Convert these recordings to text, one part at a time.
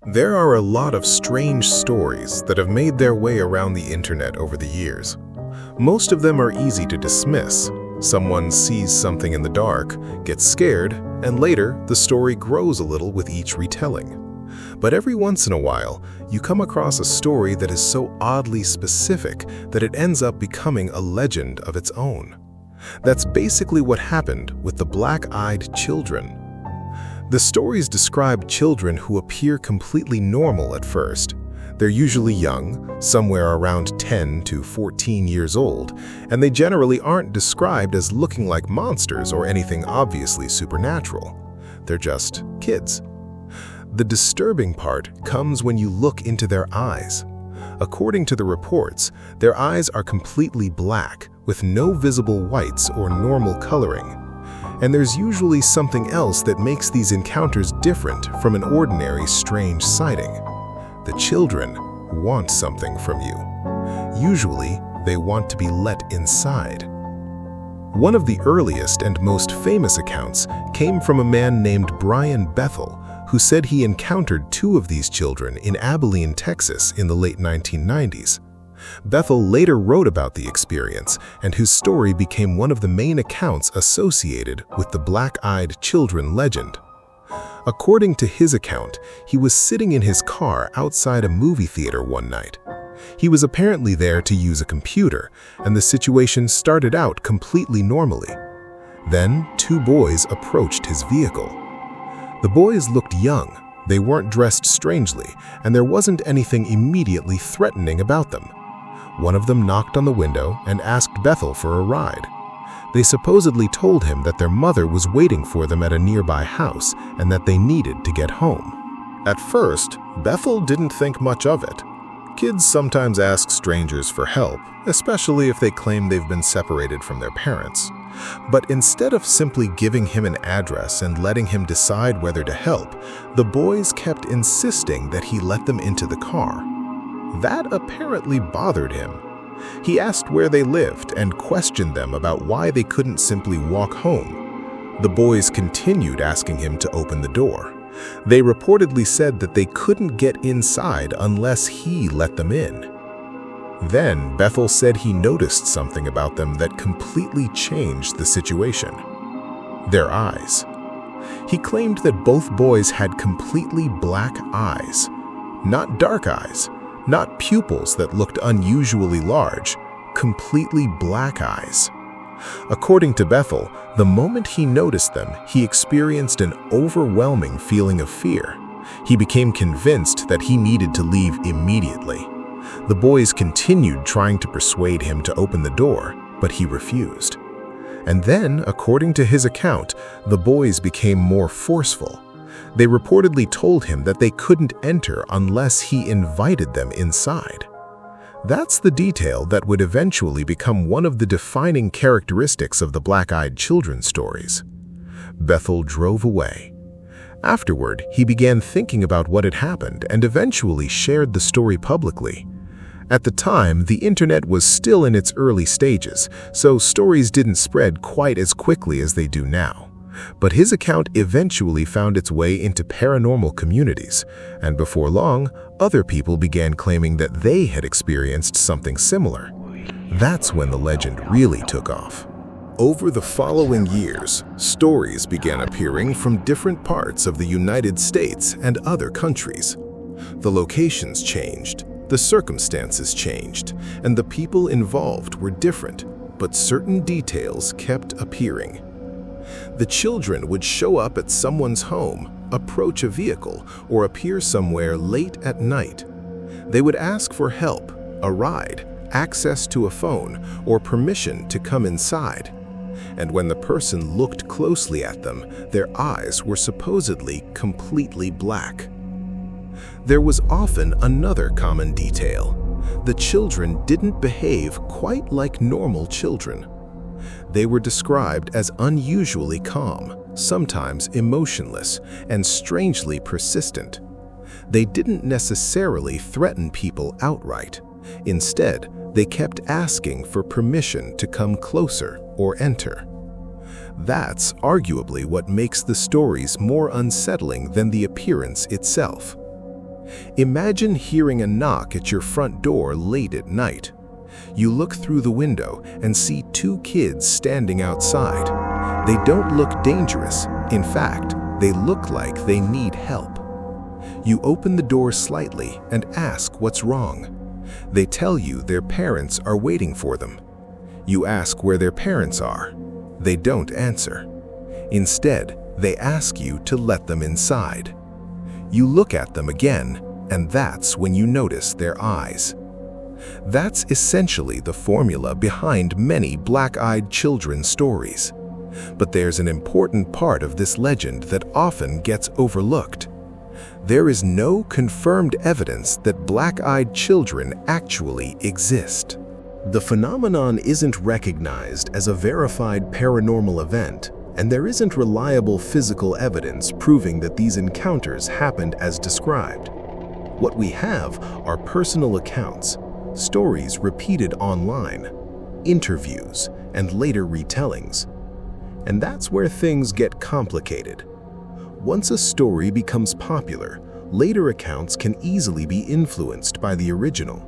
There are a lot of strange stories that have made their way around the internet over the years. Most of them are easy to dismiss. Someone sees something in the dark, gets scared, and later the story grows a little with each retelling. But every once in a while, you come across a story that is so oddly specific that it ends up becoming a legend of its own. That's basically what happened with the black-eyed children. The stories describe children who appear completely normal at first. They're usually young, somewhere around 10 to 14 years old, and they generally aren't described as looking like monsters or anything obviously supernatural. They're just kids. The disturbing part comes when you look into their eyes. According to the reports, their eyes are completely black, with no visible whites or normal coloring. And there's usually something else that makes these encounters different from an ordinary strange sighting. The children want something from you. Usually, they want to be let inside. One of the earliest and most famous accounts came from a man named Brian Bethel, who said he encountered two of these children in Abilene, Texas in the late 1990s. Bethel later wrote about the experience, and whose story became one of the main accounts associated with the black-eyed children legend. According to his account, he was sitting in his car outside a movie theater one night. He was apparently there to use a computer, and the situation started out completely normally. Then, two boys approached his vehicle. The boys looked young, they weren't dressed strangely, and there wasn't anything immediately threatening about them. One of them knocked on the window and asked Bethel for a ride. They supposedly told him that their mother was waiting for them at a nearby house and that they needed to get home. At first, Bethel didn't think much of it. Kids sometimes ask strangers for help, especially if they claim they've been separated from their parents. But instead of simply giving him an address and letting him decide whether to help, the boys kept insisting that he let them into the car. That apparently bothered him. He asked where they lived and questioned them about why they couldn't simply walk home. The boys continued asking him to open the door. They reportedly said that they couldn't get inside unless he let them in. Then Bethel said he noticed something about them that completely changed the situation. Their eyes. He claimed that both boys had completely black eyes. Not dark eyes, not pupils that looked unusually large, completely black eyes. According to Bethel, the moment he noticed them, he experienced an overwhelming feeling of fear. He became convinced that he needed to leave immediately. The boys continued trying to persuade him to open the door, but he refused. And then, according to his account, the boys became more forceful. They reportedly told him that they couldn't enter unless he invited them inside. That's the detail that would eventually become one of the defining characteristics of the black-eyed children stories. Bethel drove away. Afterward, he began thinking about what had happened and eventually shared the story publicly. At the time, the internet was still in its early stages, so stories didn't spread quite as quickly as they do now. But his account eventually found its way into paranormal communities, and before long, other people began claiming that they had experienced something similar. That's when the legend really took off. Over the following years, stories began appearing from different parts of the United States and other countries. The locations changed, the circumstances changed, and the people involved were different, but certain details kept appearing. The children would show up at someone's home, approach a vehicle, or appear somewhere late at night. They would ask for help, a ride, access to a phone, or permission to come inside. And when the person looked closely at them, their eyes were supposedly completely black. There was often another common detail. The children didn't behave quite like normal children. They were described as unusually calm, sometimes emotionless, and strangely persistent. They didn't necessarily threaten people outright. Instead, they kept asking for permission to come closer or enter. That's arguably what makes the stories more unsettling than the appearance itself. Imagine hearing a knock at your front door late at night. You look through the window and see two kids standing outside. They don't look dangerous. In fact, they look like they need help. You open the door slightly and ask what's wrong. They tell you their parents are waiting for them. You ask where their parents are. They don't answer. Instead, they ask you to let them inside. You look at them again, and that's when you notice their eyes. That's essentially the formula behind many black-eyed children stories. But there's an important part of this legend that often gets overlooked. There is no confirmed evidence that black-eyed children actually exist. The phenomenon isn't recognized as a verified paranormal event, and there isn't reliable physical evidence proving that these encounters happened as described. What we have are personal accounts, stories repeated online, interviews, and later retellings. And that's where things get complicated. Once a story becomes popular, later accounts can easily be influenced by the original.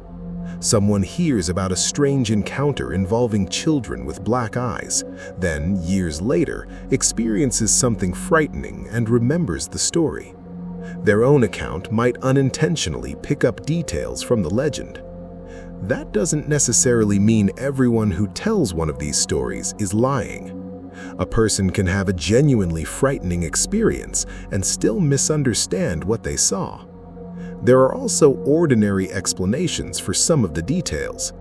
Someone hears about a strange encounter involving children with black eyes, then, years later, experiences something frightening and remembers the story. Their own account might unintentionally pick up details from the legend. That doesn't necessarily mean everyone who tells one of these stories is lying. A person can have a genuinely frightening experience and still misunderstand what they saw. There are also ordinary explanations for some of the details.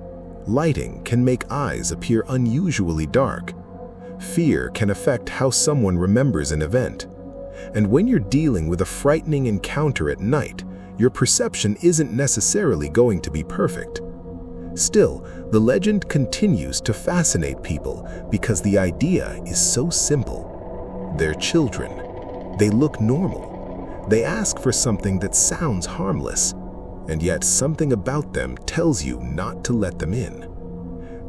Lighting can make eyes appear unusually dark. Fear can affect how someone remembers an event. And when you're dealing with a frightening encounter at night, your perception isn't necessarily going to be perfect. Still, the legend continues to fascinate people because the idea is so simple. They're children. They look normal. They ask for something that sounds harmless, and yet something about them tells you not to let them in.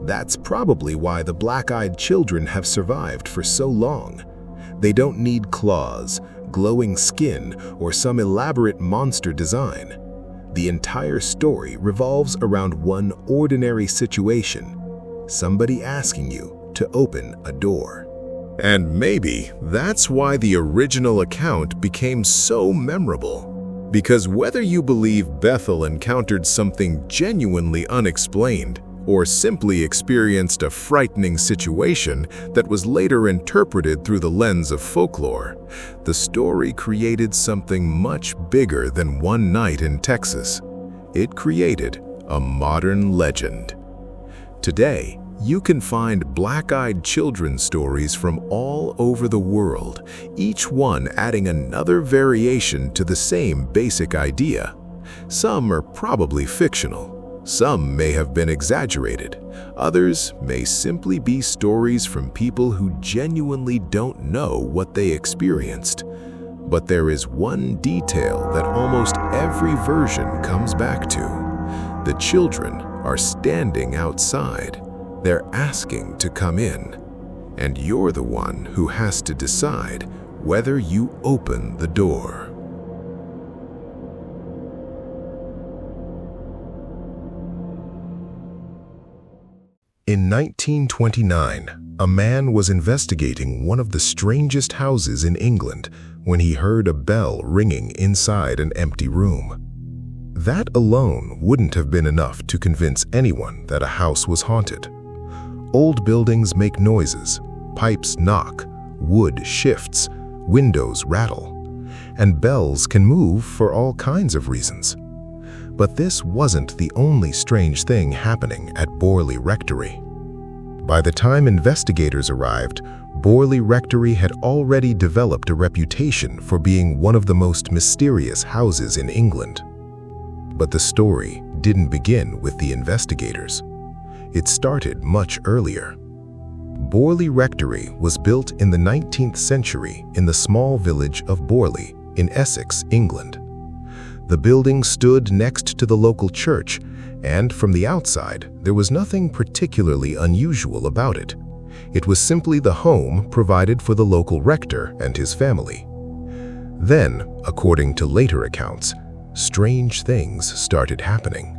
That's probably why the black-eyed children have survived for so long. They don't need claws, glowing skin, or some elaborate monster design. The entire story revolves around one ordinary situation: somebody asking you to open a door. And maybe that's why the original account became so memorable. Because whether you believe Bethel encountered something genuinely unexplained, or simply experienced a frightening situation that was later interpreted through the lens of folklore, the story created something much bigger than one night in Texas. It created a modern legend. Today, you can find black-eyed children stories from all over the world, each one adding another variation to the same basic idea. Some are probably fictional. Some may have been exaggerated. Others may simply be stories from people who genuinely don't know what they experienced. But there is one detail that almost every version comes back to. The children are standing outside. They're asking to come in. And you're the one who has to decide whether you open the door. In 1929, a man was investigating one of the strangest houses in England when he heard a bell ringing inside an empty room. That alone wouldn't have been enough to convince anyone that a house was haunted. Old buildings make noises, pipes knock, wood shifts, windows rattle, and bells can move for all kinds of reasons. But this wasn't the only strange thing happening at Borley Rectory. By the time investigators arrived, Borley Rectory had already developed a reputation for being one of the most mysterious houses in England. But the story didn't begin with the investigators. It started much earlier. Borley Rectory was built in the 19th century in the small village of Borley in Essex, England. The building stood next to the local church, and from the outside, there was nothing particularly unusual about it. It was simply the home provided for the local rector and his family. Then, according to later accounts, strange things started happening.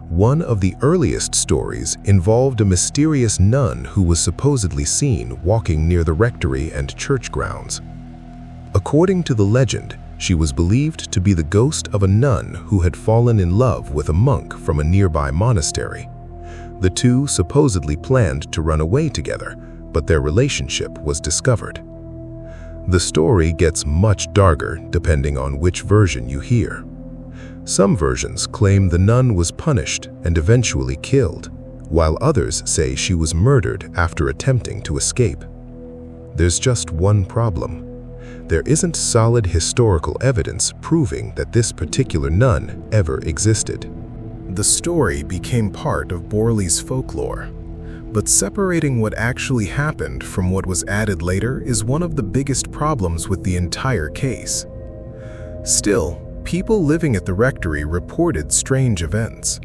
One of the earliest stories involved a mysterious nun who was supposedly seen walking near the rectory and church grounds. According to the legend, she was believed to be the ghost of a nun who had fallen in love with a monk from a nearby monastery. The two supposedly planned to run away together, but their relationship was discovered. The story gets much darker depending on which version you hear. Some versions claim the nun was punished and eventually killed, while others say she was murdered after attempting to escape. There's just one problem. There isn't solid historical evidence proving that this particular nun ever existed. The story became part of Borley's folklore, but separating what actually happened from what was added later is one of the biggest problems with the entire case. Still, people living at the rectory reported strange events.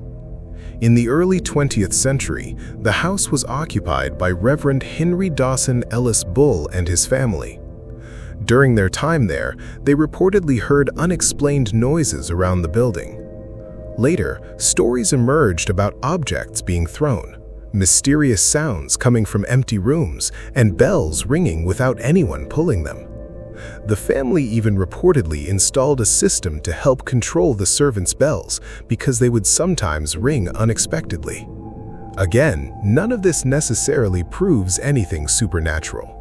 In the early 20th century, the house was occupied by Reverend Henry Dawson Ellis Bull and his family. During their time there, they reportedly heard unexplained noises around the building. Later, stories emerged about objects being thrown, mysterious sounds coming from empty rooms, and bells ringing without anyone pulling them. The family even reportedly installed a system to help control the servants' bells because they would sometimes ring unexpectedly. Again, none of this necessarily proves anything supernatural.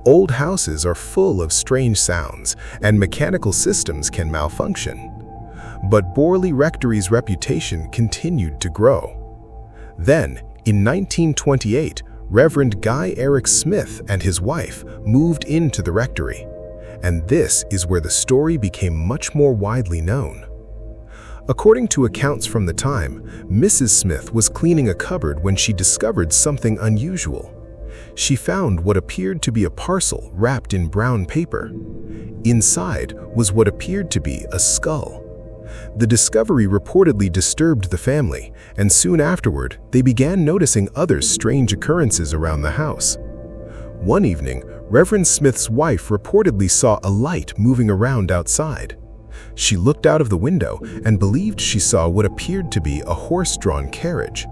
Old houses are full of strange sounds, and mechanical systems can malfunction. But Borley Rectory's reputation continued to grow. Then, in 1928, Reverend Guy Eric Smith and his wife moved into the rectory, and this is where the story became much more widely known. According to accounts from the time, Mrs. Smith was cleaning a cupboard when she discovered something unusual. She found what appeared to be a parcel wrapped in brown paper. Inside was what appeared to be a skull. The discovery reportedly disturbed the family, and soon afterward, they began noticing other strange occurrences around the house. One evening, Reverend Smith's wife reportedly saw a light moving around outside. She looked out of the window and believed she saw what appeared to be a horse-drawn carriage.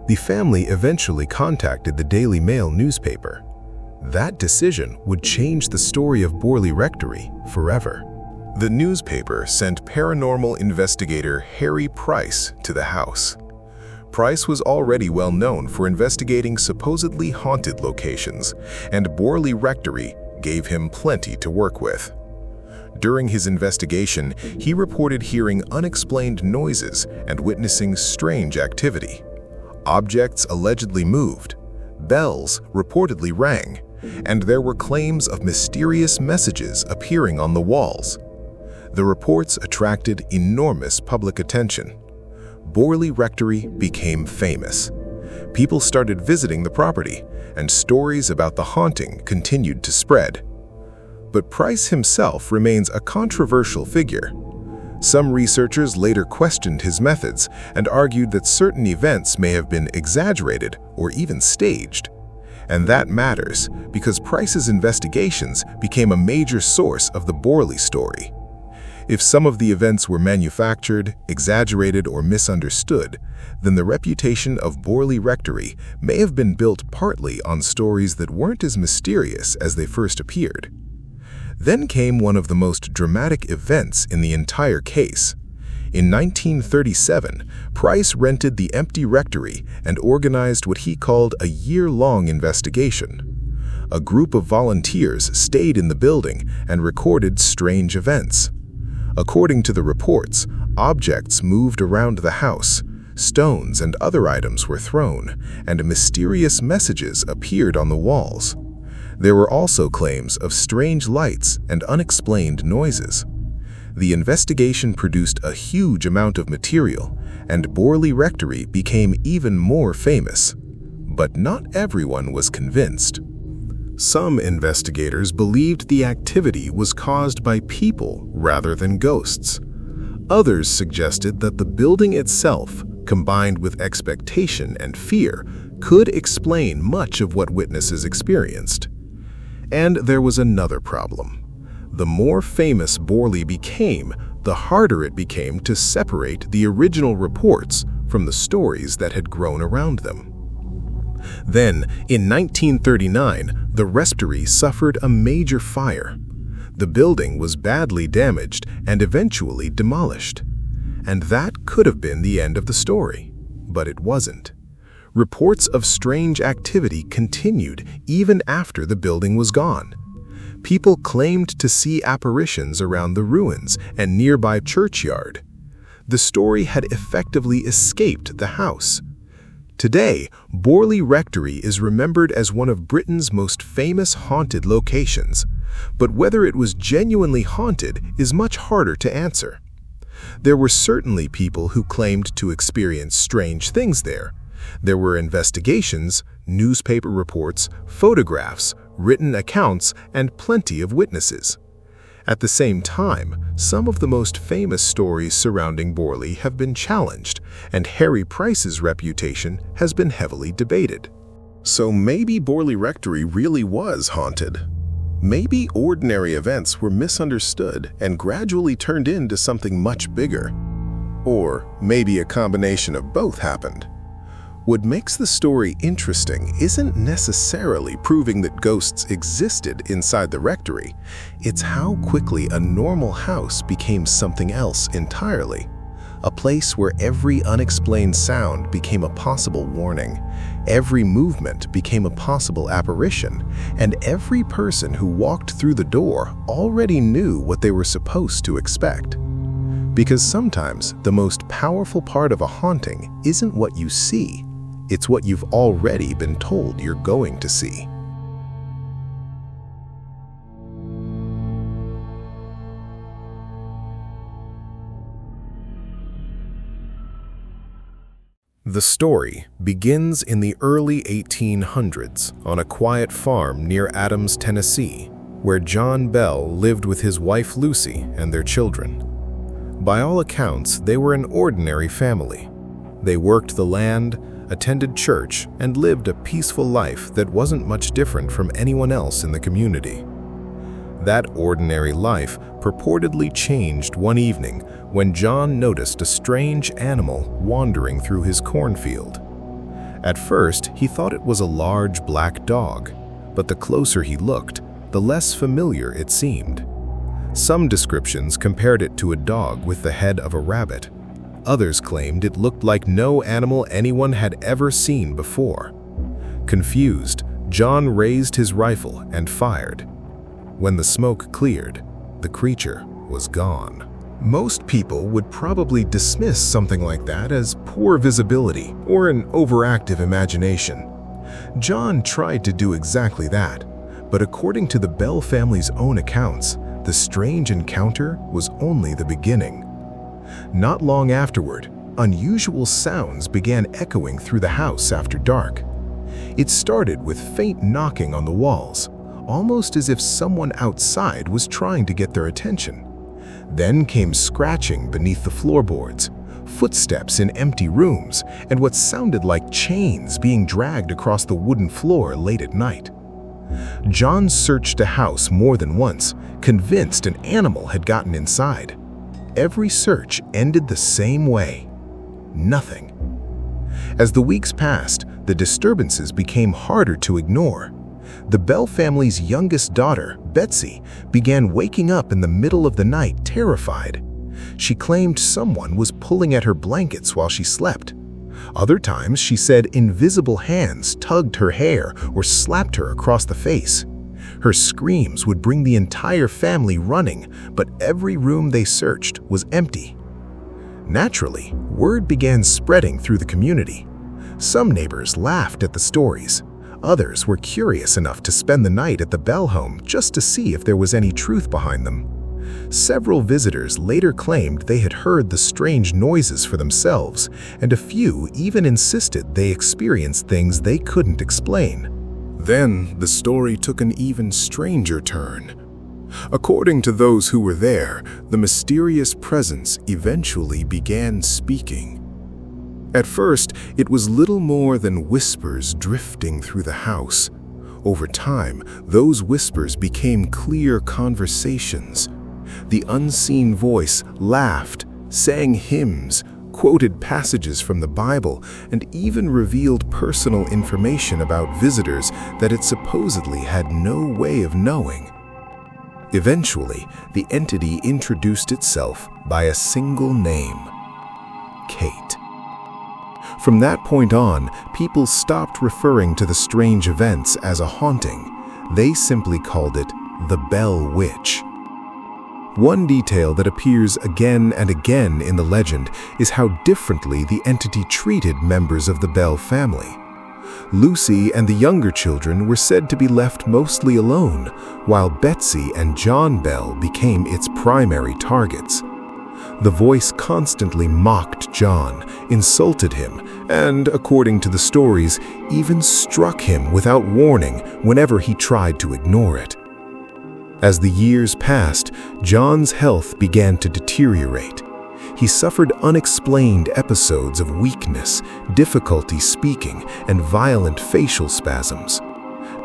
The family eventually contacted the Daily Mail newspaper. That decision would change the story of Borley Rectory forever. The newspaper sent paranormal investigator Harry Price to the house. Price was already well known for investigating supposedly haunted locations, and Borley Rectory gave him plenty to work with. During his investigation, he reported hearing unexplained noises and witnessing strange activity. Objects allegedly moved, bells reportedly rang, and there were claims of mysterious messages appearing on the walls. The reports attracted enormous public attention. Borley Rectory became famous. People started visiting the property, and stories about the haunting continued to spread. But Price himself remains a controversial figure. Some researchers later questioned his methods and argued that certain events may have been exaggerated or even staged. And that matters because Price's investigations became a major source of the Borley story. If some of the events were manufactured, exaggerated, or misunderstood, then the reputation of Borley Rectory may have been built partly on stories that weren't as mysterious as they first appeared. Then came one of the most dramatic events in the entire case. In 1937, Price rented the empty rectory and organized what he called a year-long investigation. A group of volunteers stayed in the building and recorded strange events. According to the reports, objects moved around the house, stones and other items were thrown, and mysterious messages appeared on the walls. There were also claims of strange lights and unexplained noises. The investigation produced a huge amount of material, and Borley Rectory became even more famous. But not everyone was convinced. Some investigators believed the activity was caused by people rather than ghosts. Others suggested that the building itself, combined with expectation and fear, could explain much of what witnesses experienced. And there was another problem. The more famous Borley became, the harder it became to separate the original reports from the stories that had grown around them. Then, in 1939, the rectory suffered a major fire. The building was badly damaged and eventually demolished. And that could have been the end of the story, but it wasn't. Reports of strange activity continued even after the building was gone. People claimed to see apparitions around the ruins and nearby churchyard. The story had effectively escaped the house. Today, Borley Rectory is remembered as one of Britain's most famous haunted locations, but whether it was genuinely haunted is much harder to answer. There were certainly people who claimed to experience strange things there. There were investigations, newspaper reports, photographs, written accounts, and plenty of witnesses. At the same time, some of the most famous stories surrounding Borley have been challenged, and Harry Price's reputation has been heavily debated. So maybe Borley Rectory really was haunted. Maybe ordinary events were misunderstood and gradually turned into something much bigger. Or maybe a combination of both happened. What makes the story interesting isn't necessarily proving that ghosts existed inside the rectory. It's how quickly a normal house became something else entirely. A place where every unexplained sound became a possible warning, every movement became a possible apparition, and every person who walked through the door already knew what they were supposed to expect. Because sometimes the most powerful part of a haunting isn't what you see, it's what you've already been told you're going to see. The story begins in the early 1800s on a quiet farm near Adams, Tennessee, where John Bell lived with his wife Lucy and their children. By all accounts, they were an ordinary family. They worked the land, attended church, and lived a peaceful life that wasn't much different from anyone else in the community. That ordinary life purportedly changed one evening when John noticed a strange animal wandering through his cornfield. At first, he thought it was a large black dog, but the closer he looked, the less familiar it seemed. Some descriptions compared it to a dog with the head of a rabbit. Others claimed it looked like no animal anyone had ever seen before. Confused, John raised his rifle and fired. When the smoke cleared, the creature was gone. Most people would probably dismiss something like that as poor visibility or an overactive imagination. John tried to do exactly that, but according to the Bell family's own accounts, the strange encounter was only the beginning. Not long afterward, unusual sounds began echoing through the house after dark. It started with faint knocking on the walls, almost as if someone outside was trying to get their attention. Then came scratching beneath the floorboards, footsteps in empty rooms, and what sounded like chains being dragged across the wooden floor late at night. John searched the house more than once, convinced an animal had gotten inside. Every search ended the same way. Nothing. As the weeks passed, the disturbances became harder to ignore. The Bell family's youngest daughter, Betsy, began waking up in the middle of the night terrified. She claimed someone was pulling at her blankets while she slept. Other times, she said invisible hands tugged her hair or slapped her across the face. Her screams would bring the entire family running, but every room they searched was empty. Naturally, word began spreading through the community. Some neighbors laughed at the stories. Others were curious enough to spend the night at the Bell home just to see if there was any truth behind them. Several visitors later claimed they had heard the strange noises for themselves, and a few even insisted they experienced things they couldn't explain. Then the story took an even stranger turn. According to those who were there, the mysterious presence eventually began speaking. At first, it was little more than whispers drifting through the house. Over time, those whispers became clear conversations. The unseen voice laughed, sang hymns, quoted passages from the Bible, and even revealed personal information about visitors that it supposedly had no way of knowing. Eventually, the entity introduced itself by a single name: Kate. From that point on, people stopped referring to the strange events as a haunting. They simply called it the Bell Witch. One detail that appears again and again in the legend is how differently the entity treated members of the Bell family. Lucy and the younger children were said to be left mostly alone, while Betsy and John Bell became its primary targets. The voice constantly mocked John, insulted him, and, according to the stories, even struck him without warning whenever he tried to ignore it. As the years passed, John's health began to deteriorate. He suffered unexplained episodes of weakness, difficulty speaking, and violent facial spasms.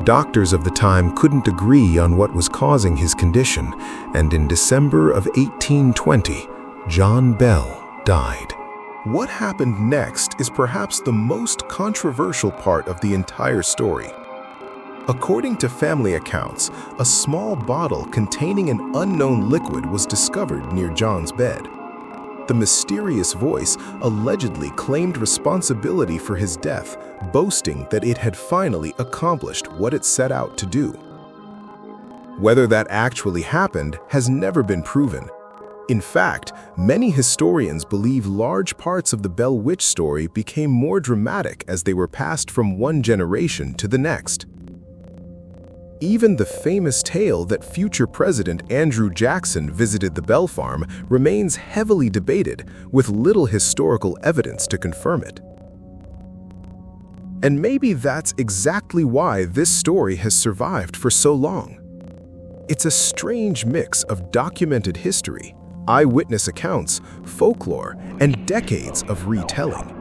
Doctors of the time couldn't agree on what was causing his condition, and in December of 1820, John Bell died. What happened next is perhaps the most controversial part of the entire story. According to family accounts, a small bottle containing an unknown liquid was discovered near John's bed. The mysterious voice allegedly claimed responsibility for his death, boasting that it had finally accomplished what it set out to do. Whether that actually happened has never been proven. In fact, many historians believe large parts of the Bell Witch story became more dramatic as they were passed from one generation to the next. Even the famous tale that future President Andrew Jackson visited the Bell Farm remains heavily debated, with little historical evidence to confirm it. And maybe that's exactly why this story has survived for so long. It's a strange mix of documented history, eyewitness accounts, folklore, and decades of retelling.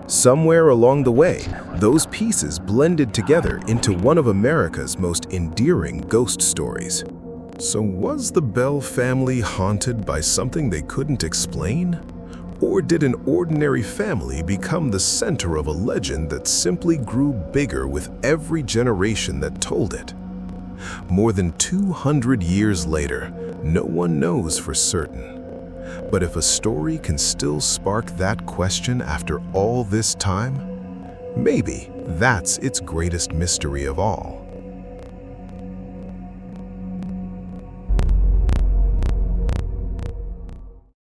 Somewhere along the way, those pieces blended together into one of America's most endearing ghost stories. So was the Bell family haunted by something they couldn't explain? Or did an ordinary family become the center of a legend that simply grew bigger with every generation that told it? More than 200 years later, no one knows for certain. But if a story can still spark that question after all this time, maybe that's its greatest mystery of all.